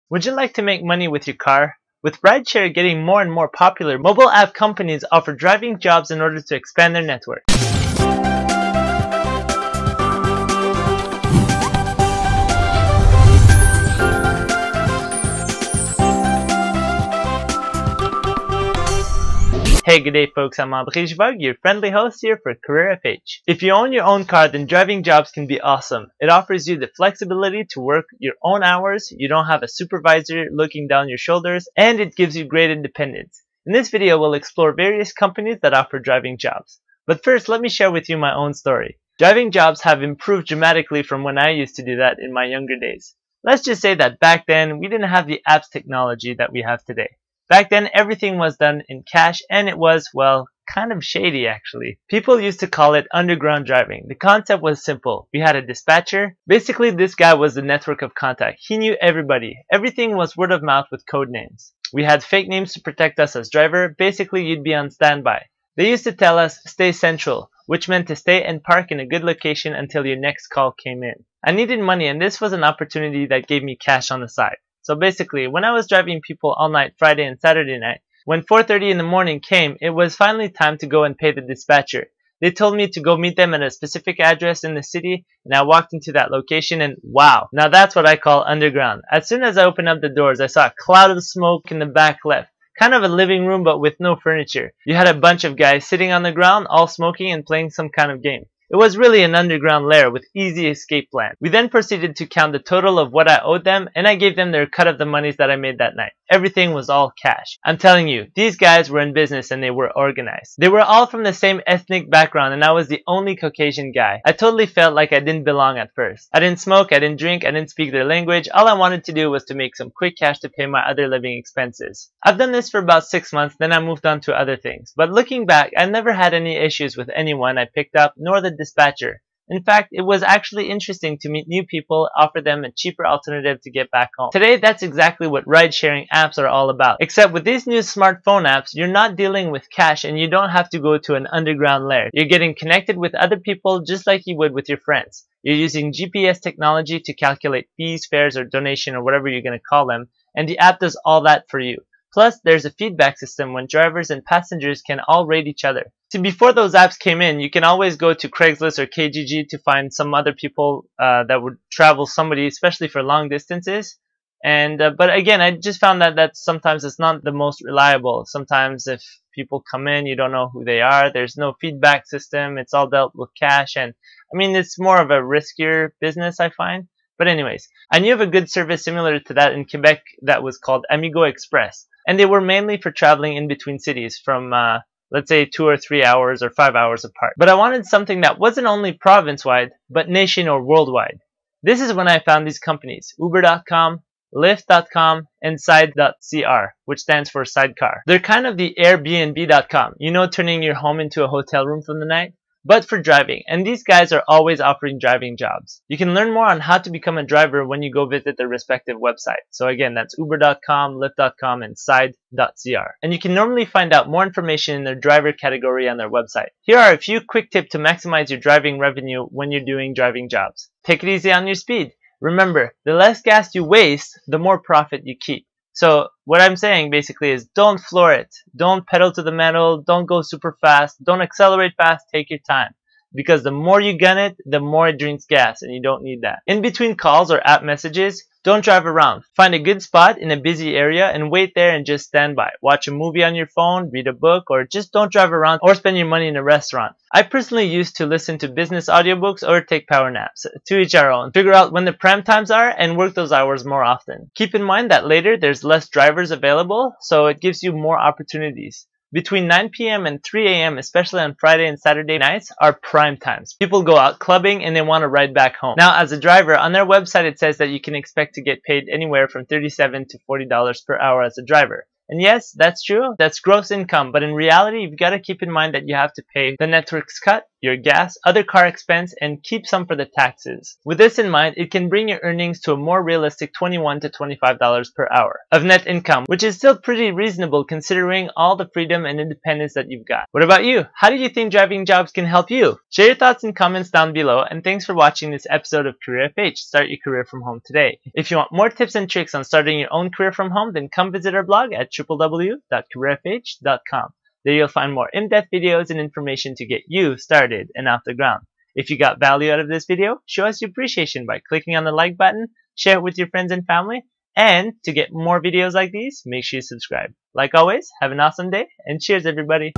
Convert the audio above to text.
Would you like to make money with your car? With rideshare getting more and more popular, mobile app companies offer driving jobs in order to expand their network. Hey, good day folks, I'm Abri Jvag, your friendly host here for Career FH. If you own your own car, then driving jobs can be awesome. It offers you the flexibility to work your own hours, you don't have a supervisor looking down your shoulders, and it gives you great independence. In this video, we'll explore various companies that offer driving jobs. But first, let me share with you my own story. Driving jobs have improved dramatically from when I used to do that in my younger days. Let's just say that back then, we didn't have the apps technology that we have today. Back then, everything was done in cash, and it was, well, kind of shady actually. People used to call it underground driving. The concept was simple. We had a dispatcher. Basically, this guy was the network of contact. He knew everybody. Everything was word of mouth with code names. We had fake names to protect us as driver. Basically, you'd be on standby. They used to tell us, stay central, which meant to stay and park in a good location until your next call came in. I needed money, and this was an opportunity that gave me cash on the side. So basically, when I was driving people all night Friday and Saturday night, when 4:30 in the morning came, it was finally time to go and pay the dispatcher. They told me to go meet them at a specific address in the city, and I walked into that location and wow, now that's what I call underground. As soon as I opened up the doors, I saw a cloud of smoke in the back left. Kind of a living room but with no furniture. You had a bunch of guys sitting on the ground, all smoking and playing some kind of game. It was really an underground lair with easy escape plan. We then proceeded to count the total of what I owed them, and I gave them their cut of the monies that I made that night. Everything was all cash. I'm telling you, these guys were in business and they were organized. They were all from the same ethnic background and I was the only Caucasian guy. I totally felt like I didn't belong at first. I didn't smoke, I didn't drink, I didn't speak their language. All I wanted to do was to make some quick cash to pay my other living expenses. I've done this for about 6 months, then I moved on to other things. But looking back, I never had any issues with anyone I picked up, nor the dispatcher. In fact, it was actually interesting to meet new people, offer them a cheaper alternative to get back home. Today, that's exactly what ride-sharing apps are all about. Except with these new smartphone apps, you're not dealing with cash and you don't have to go to an underground lair. You're getting connected with other people just like you would with your friends. You're using GPS technology to calculate fees, fares, or donation, or whatever you're going to call them, and the app does all that for you. Plus, there's a feedback system when drivers and passengers can all rate each other. See, before those apps came in, you can always go to Craigslist or Kijiji to find some other people that would travel somebody, especially for long distances. And but again, I just found that sometimes it's not the most reliable. Sometimes if people come in, you don't know who they are. There's no feedback system. It's all dealt with cash, and I mean it's more of a riskier business, I find. But anyways, I knew of a good service similar to that in Quebec that was called Amigo Express. And they were mainly for traveling in between cities from, let's say, 2 or 3 hours or 5 hours apart. But I wanted something that wasn't only province-wide, but nation or worldwide. This is when I found these companies, Uber.com, Lyft.com, and Side.cr, which stands for sidecar. They're kind of the Airbnb.com, you know, turning your home into a hotel room for the night, but for driving. And these guys are always offering driving jobs. You can learn more on how to become a driver when you go visit their respective website. So again, that's Uber.com, Lyft.com, and Side.cr. And you can normally find out more information in their driver category on their website. Here are a few quick tips to maximize your driving revenue when you're doing driving jobs. Take it easy on your speed. Remember, the less gas you waste, the more profit you keep. So what I'm saying basically is don't floor it. Don't pedal to the metal. Don't go super fast. Don't accelerate fast. Take your time. Because the more you gun it, the more it drinks gas, and you don't need that. In between calls or app messages, don't drive around. Find a good spot in a busy area and wait there and just stand by. Watch a movie on your phone, read a book, or just don't drive around or spend your money in a restaurant. I personally used to listen to business audiobooks or take power naps. To each our own. Figure out when the prime times are and work those hours more often. Keep in mind that later there's less drivers available, so it gives you more opportunities. Between 9 p.m. and 3 a.m., especially on Friday and Saturday nights, are prime times. People go out clubbing and they want to ride back home. Now, as a driver, on their website it says that you can expect to get paid anywhere from $37 to $40 per hour as a driver. And yes, that's true. That's gross income. But in reality, you've got to keep in mind that you have to pay the network's cut, your gas, other car expense, and keep some for the taxes. With this in mind, it can bring your earnings to a more realistic $21 to $25 per hour of net income, which is still pretty reasonable considering all the freedom and independence that you've got. What about you? How do you think driving jobs can help you? Share your thoughts and comments down below, and thanks for watching this episode of Career FH. Start your career from home today. If you want more tips and tricks on starting your own career from home, then come visit our blog at www.careerfh.com. There you'll find more in-depth videos and information to get you started and off the ground. If you got value out of this video, show us your appreciation by clicking on the like button, share it with your friends and family, and to get more videos like these, make sure you subscribe. Like always, have an awesome day, and cheers everybody!